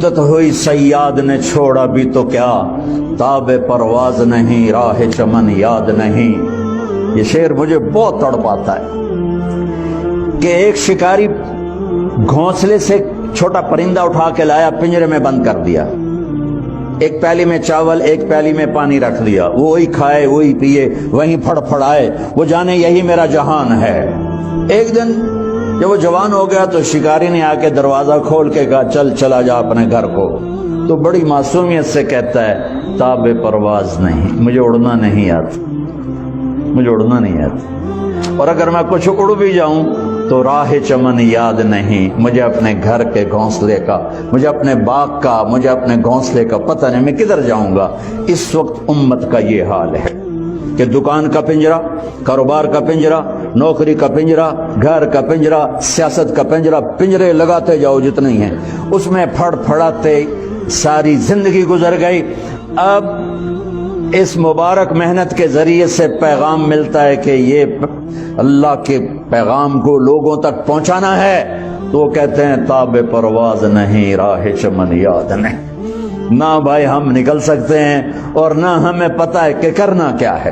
مدت ہوئی صیاد نے چھوڑا بھی تو کیا، تاب پرواز نہیں راہ چمن یاد نہیں۔ یہ شعر مجھے بہت تڑپاتا ہے کہ ایک شکاری گھونسلے سے چھوٹا پرندہ اٹھا کے لایا، پنجرے میں بند کر دیا، ایک پیالی میں چاول ایک پیالی میں پانی رکھ دیا، وہ وہی کھائے وہی پیے وہیں پھڑ پھڑائے، وہ جانے یہی میرا جہان ہے۔ ایک دن جب وہ جوان ہو گیا تو شکاری نے آ کے دروازہ کھول کے کہا چل چلا جا اپنے گھر کو، تو بڑی معصومیت سے کہتا ہے تاب پرواز نہیں، مجھے اڑنا نہیں آتا، مجھے اڑنا نہیں آتا، اور اگر میں کچھ اڑ بھی جاؤں تو راہ چمن یاد نہیں، مجھے اپنے گھر کے گھونسلے کا، مجھے اپنے باغ کا، مجھے اپنے گھونسلے کا پتہ نہیں، میں کدھر جاؤں گا۔ اس وقت امت کا یہ حال ہے کہ دکان کا پنجرہ، کاروبار کا پنجرہ، نوکری کا پنجرہ، گھر کا پنجرہ، سیاست کا پنجرہ، پنجرے لگاتے جاؤ جتنے ہیں، اس میں پھڑ پھڑاتے ساری زندگی گزر گئی۔ اب اس مبارک محنت کے ذریعے سے پیغام ملتا ہے کہ یہ اللہ کے پیغام کو لوگوں تک پہنچانا ہے، تو وہ کہتے ہیں تاب پرواز نہیں راہ چمن یاد نہیں۔ نہ بھائی ہم نکل سکتے ہیں اور نہ ہمیں پتہ ہے کہ کرنا کیا ہے۔